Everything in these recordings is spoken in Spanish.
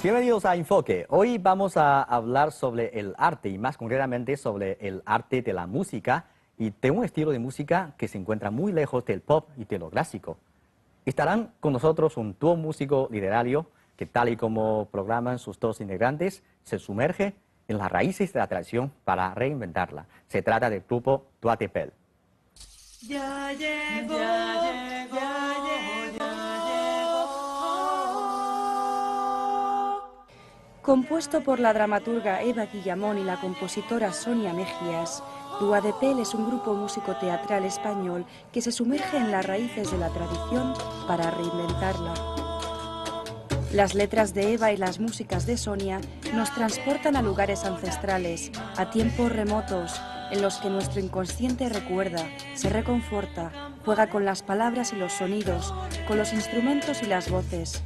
Bienvenidos a Enfoque. Hoy vamos a hablar sobre el arte y más concretamente sobre el arte de la música y de un estilo de música que se encuentra muy lejos del pop y de lo clásico. Estarán con nosotros un dúo músico literario que, tal y como programan sus dos integrantes, se sumerge en las raíces de la tradición para reinventarla. Se trata del grupo Doigt de Pèl. Ya llegó, ya llegó, ya llegó. Compuesto por la dramaturga Eva Guillamón y la compositora Sonia Mejías, Doigt de Pèl es un grupo músico teatral español que se sumerge en las raíces de la tradición para reinventarla. Las letras de Eva y las músicas de Sonia nos transportan a lugares ancestrales, a tiempos remotos, en los que nuestro inconsciente recuerda, se reconforta, juega con las palabras y los sonidos, con los instrumentos y las voces.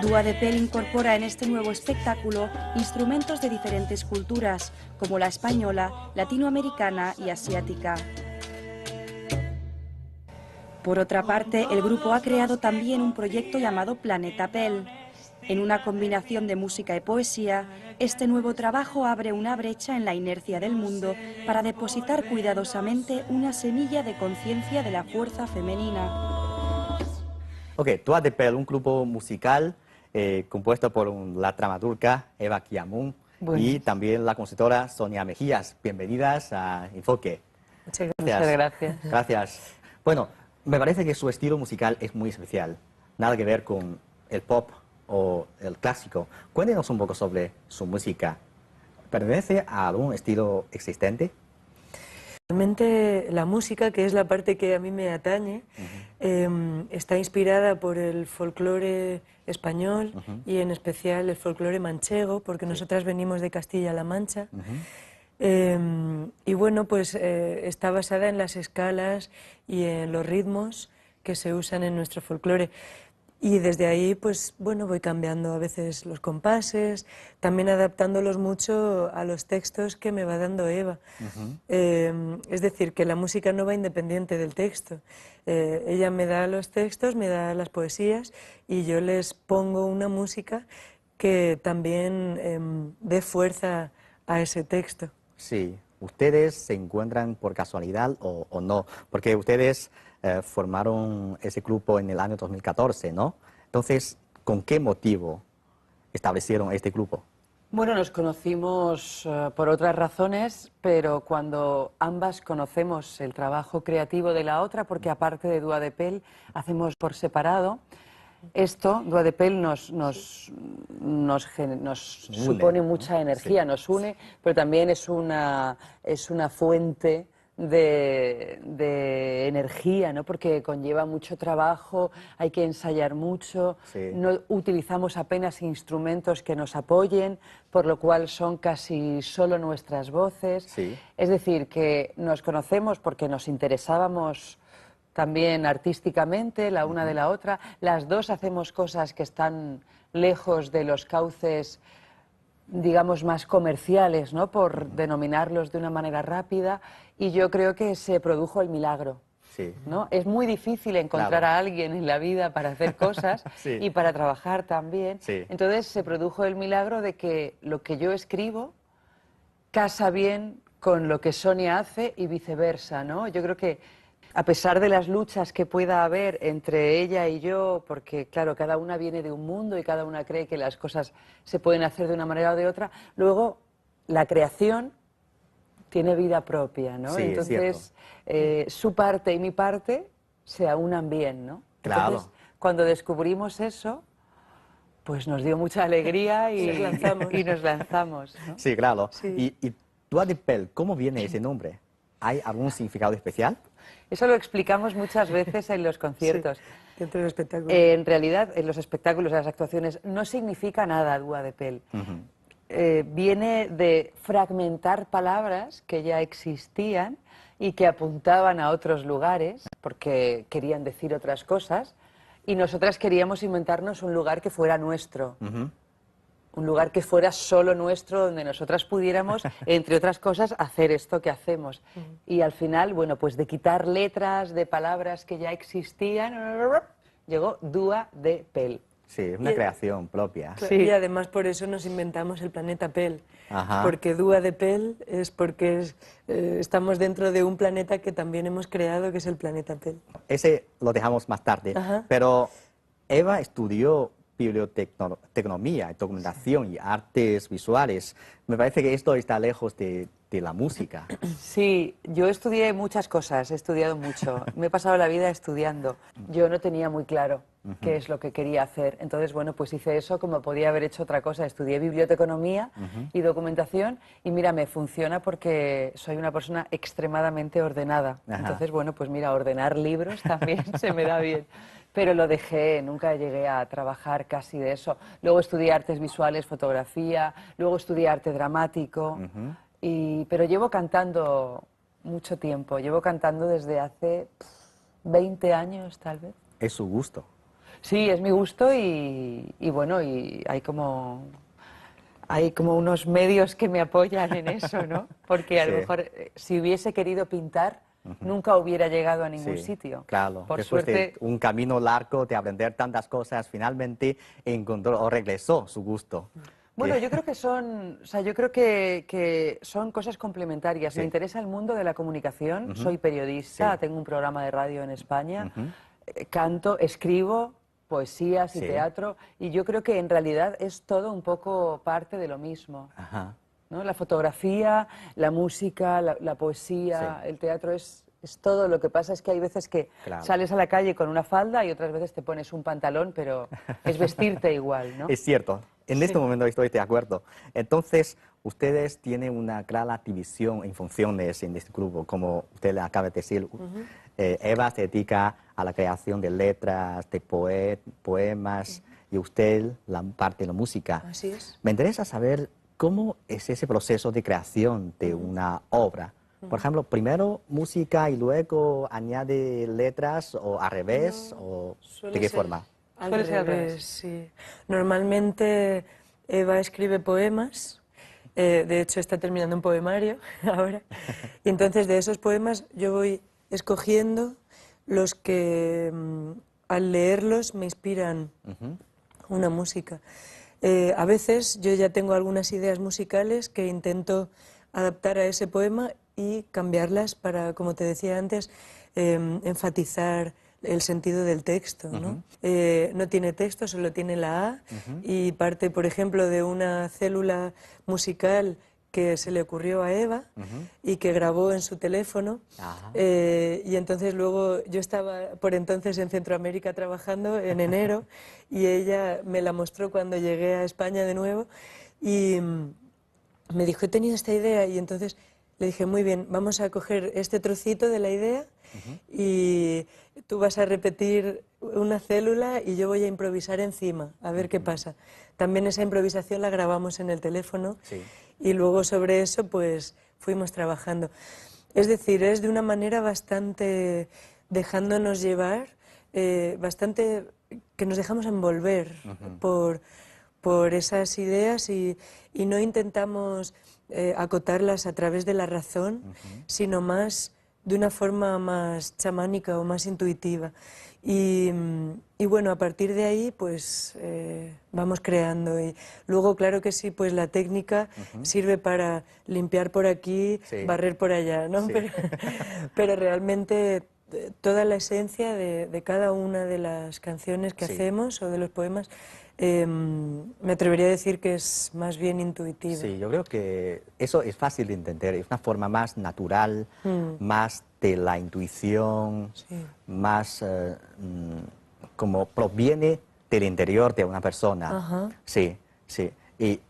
Doigt de Pèl incorpora en este nuevo espectáculo instrumentos de diferentes culturas, como la española, latinoamericana y asiática. Por otra parte, el grupo ha creado también un proyecto llamado Planeta Pèl. En una combinación de música y poesía, este nuevo trabajo abre una brecha en la inercia del mundo para depositar cuidadosamente una semilla de conciencia de la fuerza femenina. Ok, Doigt de Pèl, un grupo musical compuesto por la dramaturga Eva Guillamón y también la compositora Sonia Mejías. Bienvenidas a Enfoque. Muchas gracias. Gracias. Bueno, me parece que su estilo musical es muy especial. Nada que ver con el pop o el clásico. Cuéntenos un poco sobre su música. ¿Pertenece a algún estilo existente? Realmente la música, que es la parte que a mí me atañe, está inspirada por el folclore español y en especial el folclore manchego, porque nosotras venimos de Castilla-La Mancha. Y bueno, pues está basada en las escalas y en los ritmos que se usan en nuestro folclore. Y desde ahí, pues bueno, voy cambiando a veces los compases, también adaptándolos mucho a los textos que me va dando Eva. Es decir, que la música no va independiente del texto. Ella me da los textos, me da las poesías y yo les pongo una música que también dé fuerza a ese texto. Sí. ¿Ustedes se encuentran por casualidad o no? Porque ustedes formaron ese grupo en el año 2014, ¿no? Entonces, ¿con qué motivo establecieron este grupo? Bueno, nos conocimos por otras razones, pero cuando ambas conocemos el trabajo creativo de la otra, porque aparte de Doigt de Pèl hacemos por separado, esto, Doigt de Pèl, nos supone mucha energía, nos une, pero también es una fuente de energía, ¿no? Porque conlleva mucho trabajo, hay que ensayar mucho, no utilizamos apenas instrumentos que nos apoyen, por lo cual son casi solo nuestras voces. Es decir, que nos conocemos porque nos interesábamos también artísticamente la una de la otra. Las dos hacemos cosas que están lejos de los cauces, digamos, más comerciales, ¿no? Por denominarlos de una manera rápida, y yo creo que se produjo el milagro, ¿no? Es muy difícil encontrar a alguien en la vida para hacer cosas y para trabajar también. Entonces se produjo el milagro de que lo que yo escribo casa bien con lo que Sonia hace y viceversa, ¿no? Yo creo que a pesar de las luchas que pueda haber entre ella y yo, porque claro, cada una viene de un mundo y cada una cree que las cosas se pueden hacer de una manera o de otra, luego la creación tiene vida propia, ¿no? Entonces, su parte y mi parte se aunan bien, ¿no? Entonces, cuando descubrimos eso, pues nos dio mucha alegría y nos lanzamos, ¿no? Sí, claro. Y Doigt de Pèl, ¿cómo viene ese nombre? ¿Hay algún significado especial? Eso lo explicamos muchas veces en los conciertos. Dentro del espectáculo. En realidad, en los espectáculos, en las actuaciones, no significa nada Doigt de Pèl. Viene de fragmentar palabras que ya existían y que apuntaban a otros lugares, porque querían decir otras cosas, y nosotras queríamos inventarnos un lugar que fuera nuestro. Un lugar que fuera solo nuestro, donde nosotras pudiéramos, entre otras cosas, hacer esto que hacemos. Y al final, bueno, pues de quitar letras de palabras que ya existían, llegó Doigt de Pèl. Sí, es una creación propia. Sí. Y además por eso nos inventamos el planeta Pel. Ajá. Porque Dúa de Pel es porque estamos dentro de un planeta que también hemos creado, que es el planeta Pel. Ese lo dejamos más tarde. Ajá. Pero Eva estudió biblioteconomía, documentación y artes visuales. Me parece que esto está lejos de la música. Sí, yo estudié muchas cosas, he estudiado mucho. Me he pasado la vida estudiando. Yo no tenía muy claro qué es lo que quería hacer. Entonces, bueno, pues hice eso como podía haber hecho otra cosa. Estudié biblioteconomía y documentación y mira, me funciona porque soy una persona extremadamente ordenada. Ajá. Entonces, bueno, pues mira, ordenar libros también se me da bien. Pero lo dejé, nunca llegué a trabajar casi de eso. Luego estudié artes visuales, fotografía, luego estudié arte dramático. Pero llevo cantando mucho tiempo, llevo cantando desde hace 20 años tal vez. ¿Es su gusto? Sí, es mi gusto y bueno, y hay como unos medios que me apoyan en eso, ¿no? Porque a lo mejor si hubiese querido pintar, nunca hubiera llegado a ningún sitio. Claro, después de un camino largo de aprender tantas cosas, finalmente encontró o regresó su gusto. Bueno, yo creo que son, o sea, yo creo que son cosas complementarias. Me interesa el mundo de la comunicación, soy periodista, tengo un programa de radio en España, canto, escribo poesías y teatro, y yo creo que en realidad es todo un poco parte de lo mismo. Ajá. ¿No? La fotografía, la música, la poesía, el teatro es todo. Lo que pasa es que hay veces que sales a la calle con una falda y otras veces te pones un pantalón, pero es vestirte igual, ¿no? Es cierto. En este momento estoy de acuerdo. Entonces, ustedes tienen una clara división en funciones en este grupo, como usted le acaba de decir. Eva se dedica a la creación de letras, de poemas, y usted la parte de la música. Así es. Me interesa saber cómo es ese proceso de creación de una obra. Por ejemplo, primero música y luego añade letras, o al revés, o ¿de qué forma? Al revés, sí. Normalmente Eva escribe poemas, de hecho está terminando un poemario ahora, y entonces de esos poemas yo voy escogiendo los que al leerlos me inspiran una música. A veces yo ya tengo algunas ideas musicales que intento adaptar a ese poema y cambiarlas para, como te decía antes, enfatizar el sentido del texto, ¿no? No tiene texto, solo tiene la A, y parte, por ejemplo, de una célula musical que se le ocurrió a Eva y que grabó en su teléfono. Y entonces luego yo estaba por entonces en Centroamérica trabajando en enero y ella me la mostró cuando llegué a España de nuevo y me dijo, he tenido esta idea, y entonces le dije, muy bien, vamos a coger este trocito de la idea y tú vas a repetir una célula y yo voy a improvisar encima, a ver qué pasa. También esa improvisación la grabamos en el teléfono y luego sobre eso pues fuimos trabajando. Es decir, es de una manera bastante dejándonos llevar, bastante que nos dejamos envolver por esas ideas y no intentamos acotarlas a través de la razón, sino más de una forma más chamánica o más intuitiva. Y bueno, a partir de ahí pues vamos creando. Y luego, claro que sí, pues la técnica sirve para limpiar por aquí, barrer por allá, ¿no? Pero realmente toda la esencia de cada una de las canciones que hacemos o de los poemas, me atrevería a decir que es más bien intuitiva. Sí, yo creo que eso es fácil de entender, es una forma más natural, más de la intuición, más como proviene del interior de una persona. Sí, sí. Y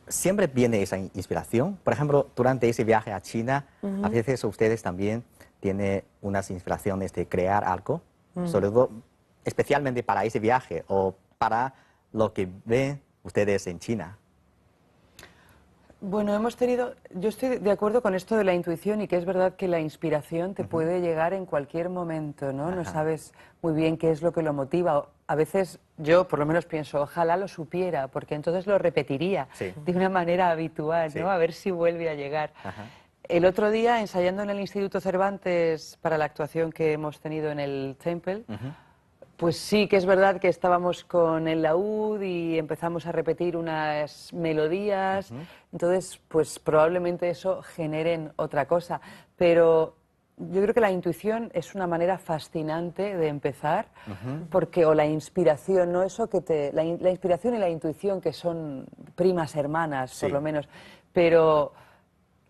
siempre viene esa inspiración. Por ejemplo, durante ese viaje a China, a veces ustedes también tienen unas inspiraciones de crear algo, sobre todo, especialmente para ese viaje o para lo que ven ustedes en China. Bueno, yo estoy de acuerdo con esto de la intuición y que es verdad que la inspiración te puede llegar en cualquier momento, ¿no? No sabes muy bien qué es lo que lo motiva. A veces yo por lo menos pienso, ojalá lo supiera, porque entonces lo repetiría de una manera habitual, ¿no? A ver si vuelve a llegar. El otro día, ensayando en el Instituto Cervantes para la actuación que hemos tenido en el Temple, Pues sí, que es verdad que estábamos con el laúd y empezamos a repetir unas melodías, entonces pues probablemente eso generen otra cosa, pero yo creo que la intuición es una manera fascinante de empezar, porque, o la inspiración, ¿no? Eso que la inspiración y la intuición, que son primas hermanas, Sí. por lo menos, pero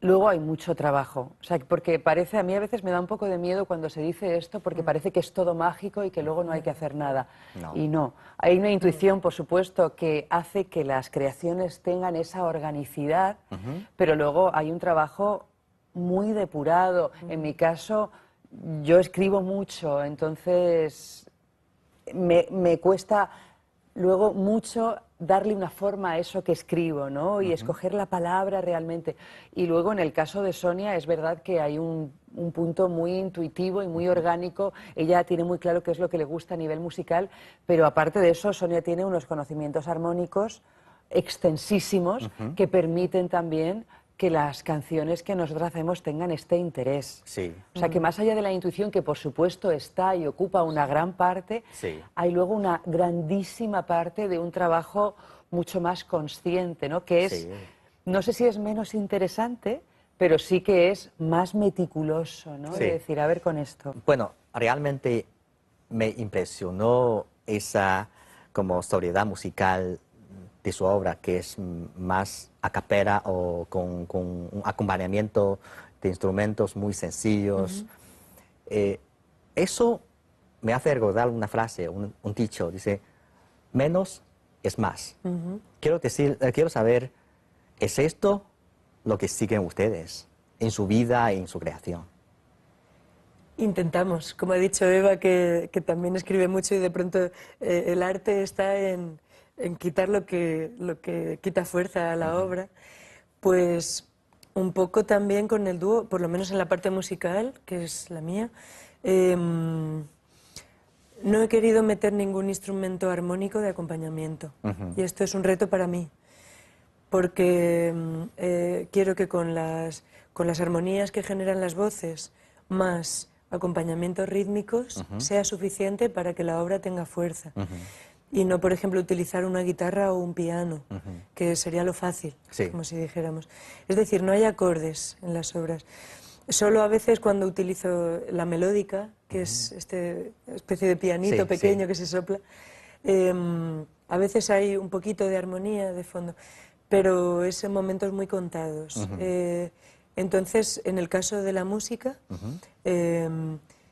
luego hay mucho trabajo, o sea, porque parece, a mí a veces me da un poco de miedo cuando se dice esto, porque parece que es todo mágico y que luego no hay que hacer nada. No. Y no, hay una intuición, por supuesto, que hace que las creaciones tengan esa organicidad, pero luego hay un trabajo muy depurado. En mi caso, yo escribo mucho, entonces me cuesta luego mucho darle una forma a eso que escribo, ¿no? Y escoger la palabra realmente. Y luego en el caso de Sonia es verdad que hay un punto muy intuitivo y muy orgánico. Ella tiene muy claro qué es lo que le gusta a nivel musical, pero aparte de eso Sonia tiene unos conocimientos armónicos extensísimos que permiten también que las canciones que nosotros hacemos tengan este interés. Sí. O sea, que más allá de la intuición, que por supuesto está y ocupa una gran parte, Sí. hay luego una grandísima parte de un trabajo mucho más consciente, ¿no? Que es, Sí. no sé si es menos interesante, pero sí que es más meticuloso, ¿no? Sí. De decir, a ver con esto. Bueno, realmente me impresionó esa como sobriedad musical de su obra, que es más a capela o con un acompañamiento de instrumentos muy sencillos. Eso me hace recordar una frase, un dicho, dice, menos es más. Quiero saber, ¿es esto lo que siguen ustedes en su vida y en su creación? Intentamos, como ha dicho Eva, que también escribe mucho y de pronto el arte está en quitar lo que quita fuerza a la obra, pues un poco también con el dúo, por lo menos en la parte musical, que es la mía, no he querido meter ningún instrumento armónico de acompañamiento. Y esto es un reto para mí, porque quiero que con las armonías que generan las voces, más acompañamientos rítmicos, sea suficiente para que la obra tenga fuerza. Y no, por ejemplo, utilizar una guitarra o un piano, que sería lo fácil, Sí. como si dijéramos. Es decir, no hay acordes en las obras. Solo a veces cuando utilizo la melódica, que es esta especie de pianito Sí, pequeño sí. que se sopla, a veces hay un poquito de armonía de fondo, pero es en momentos muy contados. Entonces, en el caso de la música,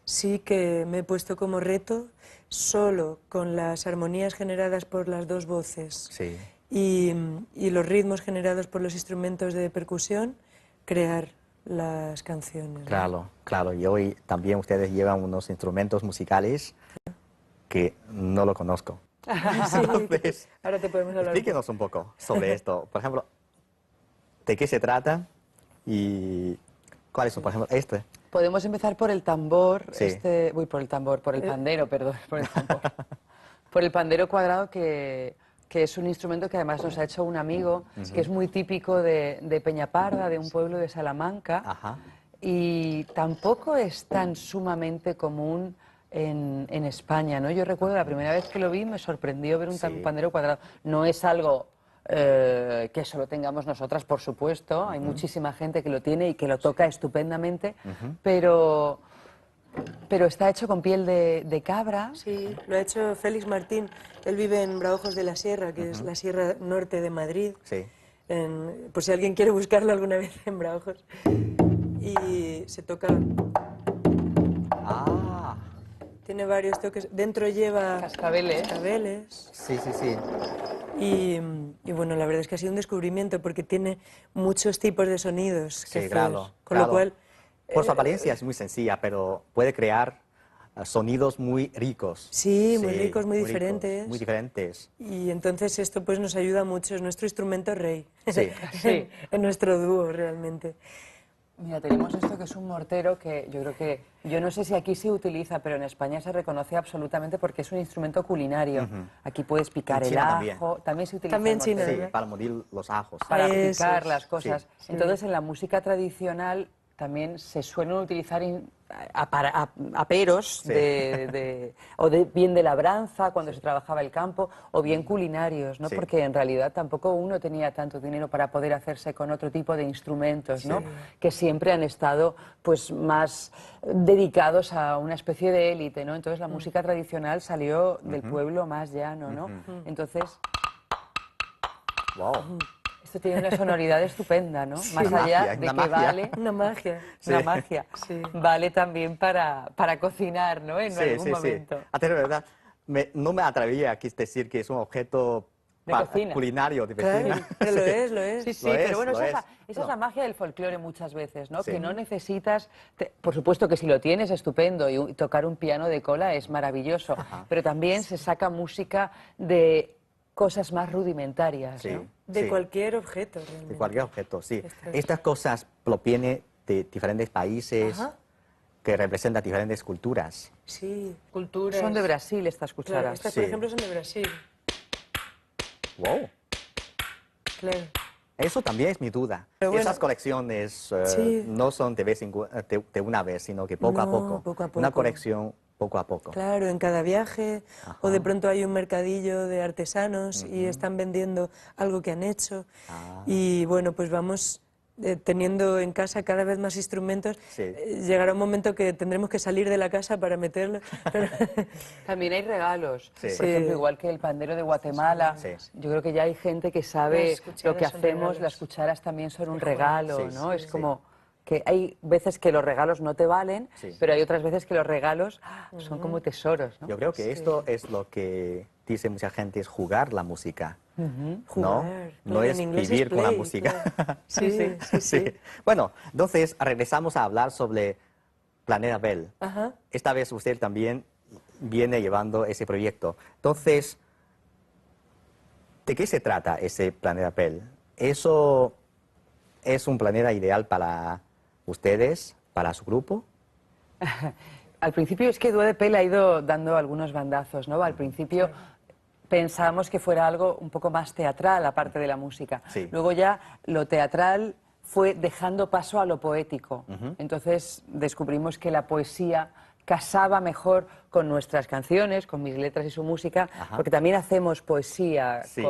sí que me he puesto como reto solo con las armonías generadas por las dos voces Sí. y los ritmos generados por los instrumentos de percusión, crear las canciones, ¿no? Claro, claro. Y hoy también ustedes llevan unos instrumentos musicales que no lo conozco. Sí, Entonces, ahora te podemos hablar. explíquenos un poco sobre esto. Por ejemplo, ¿de qué se trata? Y ¿cuáles son, por ejemplo, este? Podemos empezar por el tambor, Sí. por el pandero, perdón, por el tambor. Por el pandero cuadrado, que es un instrumento que además nos ha hecho un amigo, que es muy típico de Peñaparda, de un pueblo de Salamanca, Ajá. y tampoco es tan sumamente común en España, ¿no? Yo recuerdo la primera vez que lo vi me sorprendió ver un Sí. pandero cuadrado. No es algo que solo tengamos nosotras, por supuesto, hay muchísima gente que lo tiene y que lo toca estupendamente, pero está hecho con piel de cabra. Sí, lo ha hecho Félix Martín. Él vive en Braojos de la Sierra, que es la sierra norte de Madrid. Sí. Por si alguien quiere buscarlo alguna vez en Braojos. Y se toca... Ah, Tiene varios toques. Dentro lleva Cascabeles. cascabeles. sí, sí, sí. Y bueno, la verdad es que ha sido un descubrimiento porque tiene muchos tipos de sonidos que Sí, hacer. claro. Con claro. lo cual... Por su apariencia es muy sencilla, pero puede crear sonidos muy ricos. Sí, muy ricos, muy diferentes. Muy diferentes. Y entonces esto pues nos ayuda mucho, es nuestro instrumento rey. Sí. Sí. En nuestro dúo realmente. Mira, tenemos esto que es un mortero que yo creo que, yo no sé si aquí se utiliza, pero en España se reconoce absolutamente porque es un instrumento culinario. Aquí puedes picar En el China ajo, también se utiliza También el China, mortero Sí, ¿verdad? para moler los ajos. para Eso picar es. las cosas. Sí. Entonces, en la música tradicional también se suelen utilizar aperos, Sí. bien de labranza cuando se trabajaba el campo, o bien culinarios, ¿no? Sí. Porque en realidad tampoco uno tenía tanto dinero para poder hacerse con otro tipo de instrumentos, ¿no? Sí. Que siempre han estado pues más dedicados a una especie de élite, ¿no? Entonces la música tradicional salió del pueblo más llano, ¿no? Entonces Wow. esto tiene una sonoridad estupenda, ¿no? Sí. Más Una allá magia, de una que magia. vale Una magia. una Sí. magia. Sí. Vale también para cocinar, ¿no? En Sí, algún sí, momento. sí. A decir verdad, no me atrevía a decir que es un objeto De cocina. culinario de Claro, cocina. pero lo Sí. es, lo es. Sí, sí, Lo es, pero bueno, lo esa, es. esa es la magia del folclore muchas veces, ¿no? Sí. Que no necesitas, por supuesto que si lo tienes, estupendo, y tocar un piano de cola es maravilloso, pero también se saca música de cosas más rudimentarias, Sí, ¿no? De sí. cualquier objeto, realmente. De cualquier objeto, sí. Esto es- Estas cosas provienen de diferentes países Ajá. que representan diferentes culturas. Sí, culturas. Son de Brasil estas Claro, cucharas. estas, Sí. por ejemplo, son de Brasil. Wow. Claro. Eso también es mi duda. Pero bueno, Esas colecciones sí. no son de una vez, sino que poco a No, poco. poco a Una poco. colección poco a poco. Claro, en cada viaje, o de pronto hay un mercadillo de artesanos y están vendiendo algo que han hecho. Ah. Y bueno, pues vamos teniendo en casa cada vez más instrumentos. Sí. Llegará un momento que tendremos que salir de la casa para meterlos. Pero También hay regalos. Sí. Por ejemplo, Sí. igual que el pandero de Guatemala, Sí. yo creo que ya hay gente que sabe Las cucharas lo que son hacemos, regalos. las cucharas también son un regalo, Sí, ¿no? sí, Es sí. como que hay veces que los regalos no te valen, Sí. pero hay otras veces que los regalos son como tesoros, ¿no? Yo creo que esto es lo que dice mucha gente, es jugar la música. Jugar, No claro, es en inglés vivir es con la play, música. claro. Sí, sí, sí. Bueno, entonces regresamos a hablar sobre Planeta Bell. Ajá. Esta vez usted también viene llevando ese proyecto. Entonces, ¿de qué se trata ese Planeta Bell? ¿Eso es un planeta ideal para ustedes, para su grupo? Al principio es que Dúo de Pel ha ido dando algunos bandazos, ¿no? Al principio pensábamos que fuera algo un poco más teatral, aparte de la música. Sí. Luego ya lo teatral fue dejando paso a lo poético. Entonces descubrimos que la poesía casaba mejor con nuestras canciones, con mis letras y su música, Ajá. porque también hacemos poesía, Sí.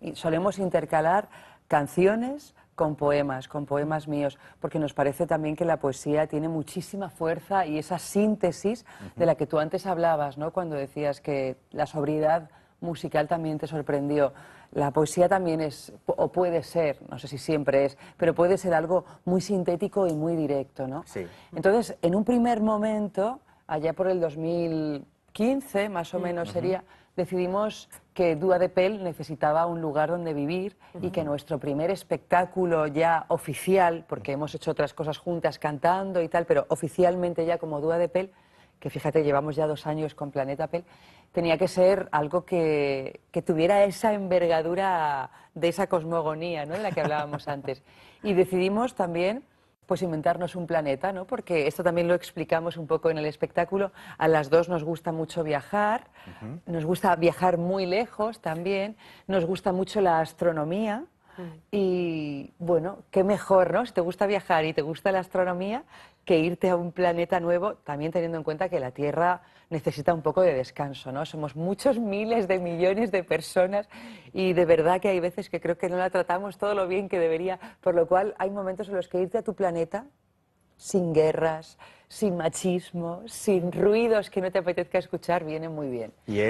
y solemos intercalar canciones con poemas míos, porque nos parece también que la poesía tiene muchísima fuerza y esa síntesis de la que tú antes hablabas, ¿no? Cuando decías que la sobriedad musical también te sorprendió. La poesía también es, o puede ser, no sé si siempre es, pero puede ser algo muy sintético y muy directo, ¿no? Sí. Entonces, en un primer momento, allá por el 2015, más o menos sería, decidimos que Dúo de Pel necesitaba un lugar donde vivir y que nuestro primer espectáculo ya oficial, porque hemos hecho otras cosas juntas cantando y tal, pero oficialmente ya como Dúo de Pel, que fíjate, llevamos ya 2 años con Planeta Pel, tenía que ser algo que tuviera esa envergadura de esa cosmogonía, ¿no? De la que hablábamos antes. Y decidimos también pues inventarnos un planeta, ¿no? Porque esto también lo explicamos un poco en el espectáculo. A las dos nos gusta mucho viajar, nos gusta viajar muy lejos también, nos gusta mucho la astronomía. Y bueno, qué mejor, ¿no? Si te gusta viajar y te gusta la astronomía, que irte a un planeta nuevo, también teniendo en cuenta que la Tierra necesita un poco de descanso, ¿no? Somos muchos miles de millones de personas y de verdad que hay veces que creo que no la tratamos todo lo bien que debería, por lo cual hay momentos en los que irte a tu planeta sin guerras, sin machismo, sin ruidos que no te apetezca escuchar, viene muy bien. Y en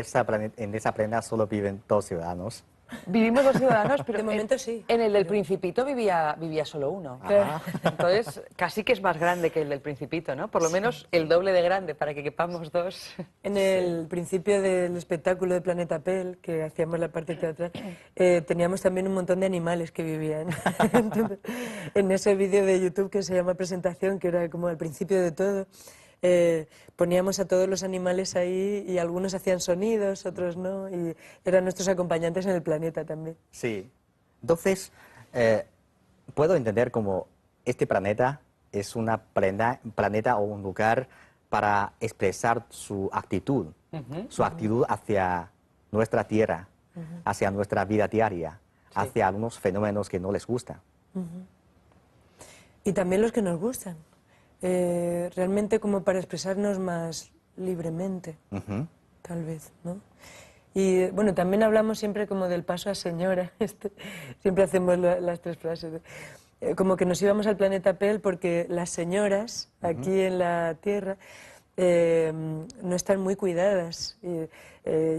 esa planeta solo viven 2 ciudadanos. Vivimos 2 ciudadanos, pero De momento sí. en el del Principito vivía solo uno. Ajá. Entonces, casi que es más grande que el del Principito, ¿no? Por lo menos el doble de grande para que quepamos 2. En el principio del espectáculo de Planeta Pel, que hacíamos la parte teatral, teníamos también un montón de animales que vivían. Entonces, en ese vídeo de YouTube que se llama Presentación, que era como al principio de todo, poníamos a todos los animales ahí y algunos hacían sonidos, otros no, y eran nuestros acompañantes en el planeta también. Sí. Entonces, puedo entender como este planeta es una planeta o un lugar para expresar su actitud hacia nuestra tierra, hacia nuestra vida diaria, hacia algunos fenómenos que no les gustan. Y también los que nos gustan. realmente como para expresarnos más libremente, tal vez, ¿no? Y bueno, también hablamos siempre como del paso a señora, siempre hacemos las tres frases, como que nos íbamos al planeta Pel porque las señoras aquí en la Tierra no están muy cuidadas.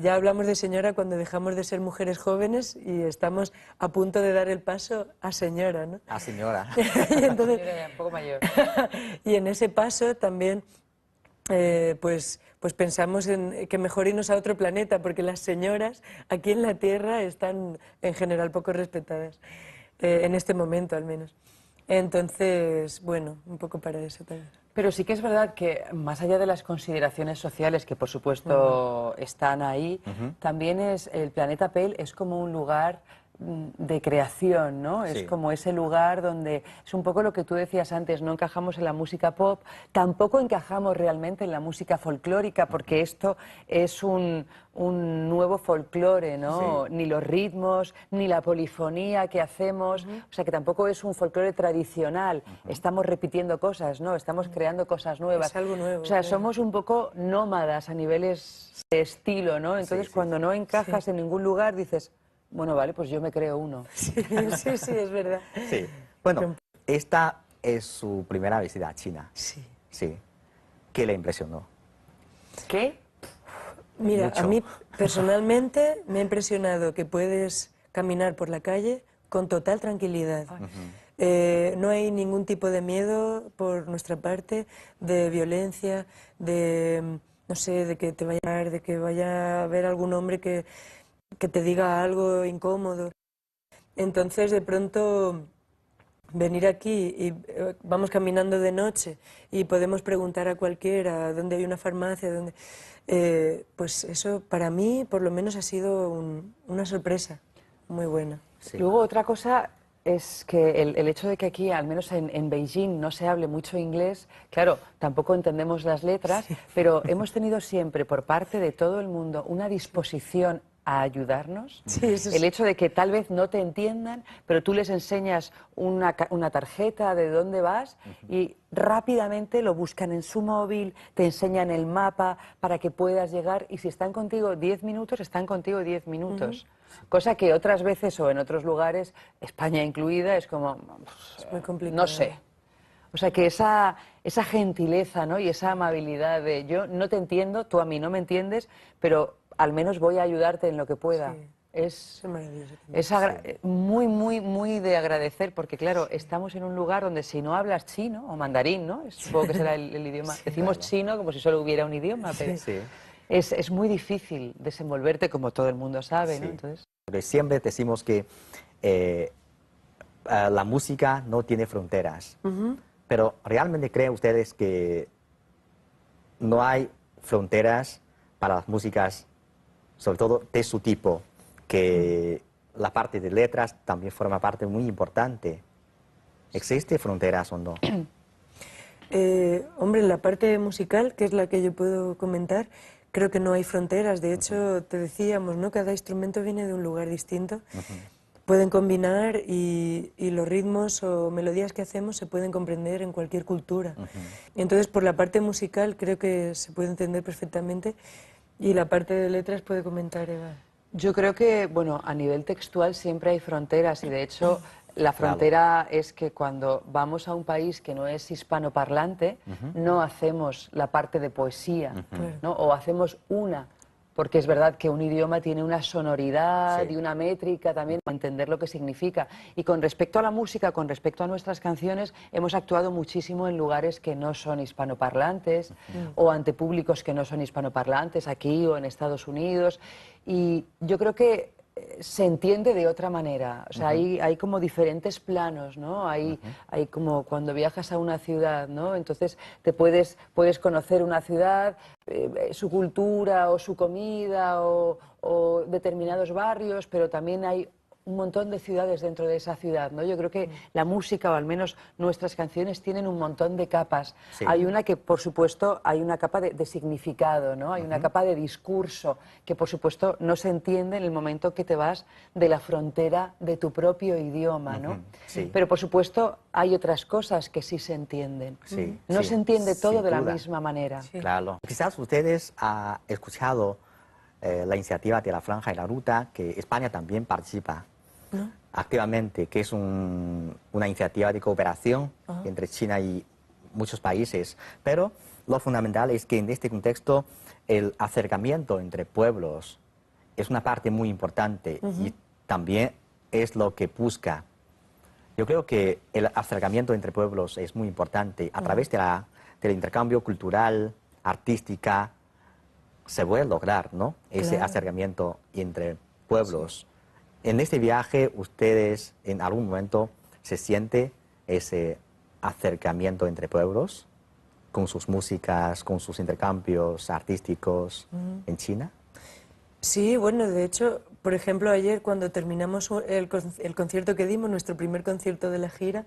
Ya hablamos de señora cuando dejamos de ser mujeres jóvenes y estamos a punto de dar el paso a señora, ¿no? A señora. Y entonces, señora ya un poco mayor. Y en ese paso también pues pensamos en que mejor irnos a otro planeta, porque las señoras aquí en la Tierra están en general poco respetadas, en este momento al menos. Entonces, bueno, un poco para eso también. Pero sí que es verdad que más allá de las consideraciones sociales, que por supuesto están ahí, también es el planeta Pel es como un lugar de creación, ¿no? Sí. Es como ese lugar donde es un poco lo que tú decías antes, no encajamos en la música pop, tampoco encajamos realmente en la música folclórica, porque esto es un nuevo folclore, ¿no? Sí. Ni los ritmos, ni la polifonía que hacemos, o sea que tampoco es un folclore tradicional, estamos repitiendo cosas, ¿no? Estamos creando cosas nuevas. Es algo nuevo. O sea, claro. somos un poco nómadas a niveles de estilo, ¿no? Entonces, Sí, sí, cuando no encajas en ningún lugar, dices, bueno, vale, pues yo me creo uno. Sí, sí, sí, es verdad. Sí. Bueno, esta es su primera visita a China. Sí. Sí. ¿Qué le impresionó? ¿Qué? Mira, Mucho. a mí personalmente me ha impresionado que puedes caminar por la calle con total tranquilidad. No hay ningún tipo de miedo por nuestra parte, de violencia, de, no sé, de que te vaya a de que vaya a haber algún hombre que te diga algo incómodo. Entonces, de pronto, venir aquí y vamos caminando de noche y podemos preguntar a cualquiera dónde hay una farmacia, dónde, pues eso para mí por lo menos ha sido una sorpresa muy buena. Sí. Luego otra cosa es que el hecho de que aquí, al menos en Beijing, no se hable mucho inglés, claro, tampoco entendemos las letras, pero hemos tenido siempre por parte de todo el mundo una disposición a ayudarnos. Sí, eso El sí. hecho de que tal vez no te entiendan, pero tú les enseñas una tarjeta de dónde vas y rápidamente lo buscan en su móvil, te enseñan el mapa para que puedas llegar y si están contigo 10 minutos, están contigo 10 minutos. Cosa que otras veces o en otros lugares, España incluida, es como, Es muy complicado. no sé. O sea que esa gentileza, ¿no? Y esa amabilidad de yo no te entiendo, tú a mí no me entiendes, pero al menos voy a ayudarte en lo que pueda. Sí. Es maravilloso también. es muy, muy, muy de agradecer, porque claro, estamos en un lugar donde si no hablas chino o mandarín, ¿no? Supongo que será el idioma. Decimos claro. chino como si solo hubiera un idioma, pero Sí. es muy difícil desenvolverte como todo el mundo sabe, ¿no? Sí. Entonces, Porque siempre decimos que la música no tiene fronteras. Pero ¿realmente creen ustedes que no hay fronteras para las músicas, sobre todo de su tipo, que la parte de letras también forma parte muy importante? ¿Existe fronteras o no? Hombre, en la parte musical, que es la que yo puedo comentar, creo que no hay fronteras. De hecho, te decíamos, ¿no? Cada instrumento viene de un lugar distinto. Pueden combinar y los ritmos o melodías que hacemos se pueden comprender en cualquier cultura. Y entonces, por la parte musical, creo que se puede entender perfectamente. Y la parte de letras puede comentar Eva. yo creo que, bueno, a nivel textual siempre hay fronteras y de hecho la frontera es que cuando vamos a un país que no es hispanoparlante, no hacemos la parte de poesía, ¿no? O hacemos una, porque es verdad que un idioma tiene una sonoridad Sí. y una métrica también para entender lo que significa. Y con respecto a la música, con respecto a nuestras canciones, hemos actuado muchísimo en lugares que no son hispanoparlantes o ante públicos que no son hispanoparlantes, aquí o en Estados Unidos. Y yo creo que se entiende de otra manera, o sea, hay como diferentes planos, ¿no? Hay como cuando viajas a una ciudad, ¿no? Entonces te puedes conocer una ciudad, su cultura o su comida o determinados barrios, pero también hay un montón de ciudades dentro de esa ciudad, ¿no? Yo creo que la música, o al menos nuestras canciones, tienen un montón de capas. Sí. Hay una que, por supuesto, hay una capa de significado, ¿no? Hay una capa de discurso que, por supuesto, no se entiende en el momento que te vas de la frontera de tu propio idioma, ¿no? Sí. Pero, por supuesto, hay otras cosas que sí se entienden. Sí, No sí, se entiende todo sin de la duda. misma manera. Sí. Claro. Quizás ustedes han escuchado la iniciativa de la Franja y la Ruta, que España también participa activamente, que es una iniciativa de cooperación entre China y muchos países. Pero lo fundamental es que en este contexto el acercamiento entre pueblos es una parte muy importante y también es lo que busca. Yo creo que el acercamiento entre pueblos es muy importante. A través del intercambio cultural, artística, se puede lograr, ¿no? Ese acercamiento entre pueblos. Sí. En este viaje, ustedes en algún momento se siente ese acercamiento entre pueblos con sus músicas, con sus intercambios artísticos en China. Sí, bueno, de hecho, por ejemplo, ayer cuando terminamos el concierto que dimos, nuestro primer concierto de la gira,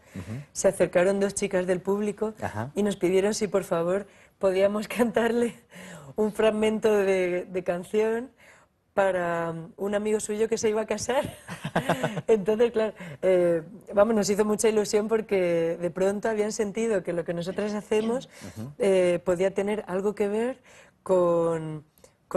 se acercaron dos chicas del público y nos pidieron si por favor podíamos cantarle un fragmento de canción para un amigo suyo que se iba a casar. Entonces, claro, vamos, nos hizo mucha ilusión porque de pronto habían sentido que lo que nosotras hacemos podía tener algo que ver con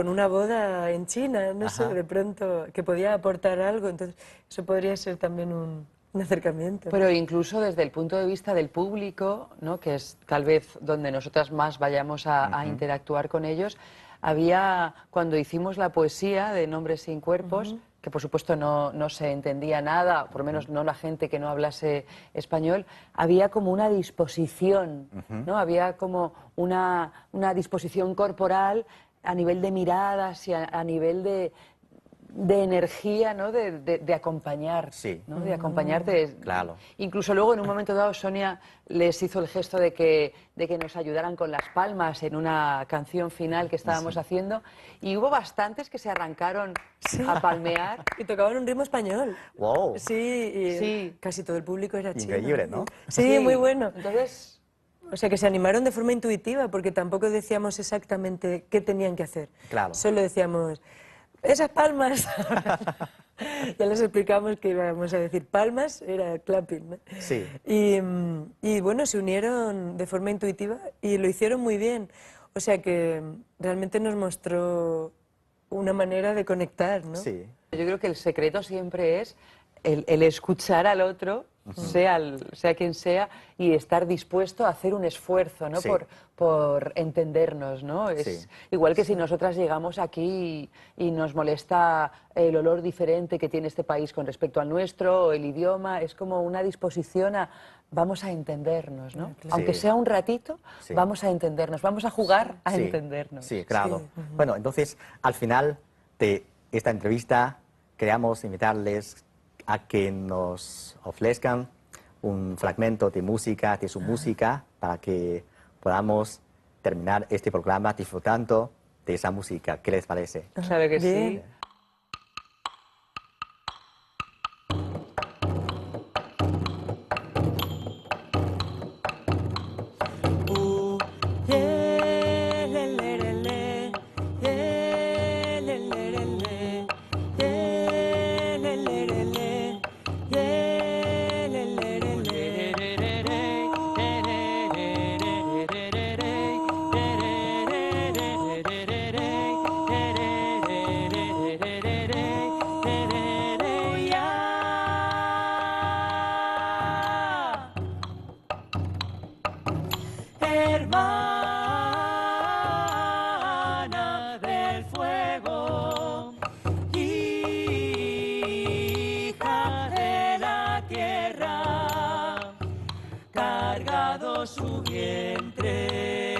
una boda en China, no sé, de pronto, que podía aportar algo. Entonces, eso podría ser también un acercamiento. Pero incluso desde el punto de vista del público, ¿no? Que es tal vez donde nosotras más vayamos a interactuar con ellos, había, cuando hicimos la poesía de Nombres sin cuerpos, que por supuesto no se entendía nada, por lo menos no la gente que no hablase español, había como una disposición, ¿no? Había como una disposición corporal a nivel de miradas y a nivel de energía, ¿no? De acompañar, ¿no? De acompañarte. Claro. Incluso luego, en un momento dado, Sonia les hizo el gesto de que nos ayudaran con las palmas en una canción final que estábamos haciendo, y hubo bastantes que se arrancaron a palmear. Y tocaban un ritmo español. ¡Wow! Sí, y casi todo el público era chino. Increíble, ¿no? Sí, muy bueno. Entonces, o sea, que se animaron de forma intuitiva, porque tampoco decíamos exactamente qué tenían que hacer. Claro. Solo decíamos, esas palmas. Ya les explicamos que íbamos a decir palmas, era clapping, ¿no? Sí. Y bueno, se unieron de forma intuitiva y lo hicieron muy bien. O sea que realmente nos mostró una manera de conectar, ¿no? Sí. yo creo que el secreto siempre es el escuchar al otro, sea quien sea, y estar dispuesto a hacer un esfuerzo, ¿no? Sí. por entendernos, ¿no? Es igual que si nosotras llegamos aquí y nos molesta el olor diferente que tiene este país con respecto al nuestro, o el idioma, es como una disposición a vamos a entendernos, ¿no? Claro. Aunque sea un ratito, Sí. vamos a entendernos, vamos a jugar a entendernos. Sí, claro. Sí. Bueno, entonces, al final de esta entrevista, queríamos invitarles a que nos ofrezcan un fragmento de música, de su música, para que podamos terminar este programa disfrutando de esa música. ¿Qué les parece? Claro que Bien. sí. Hermana del fuego, hija de la tierra, cargado su vientre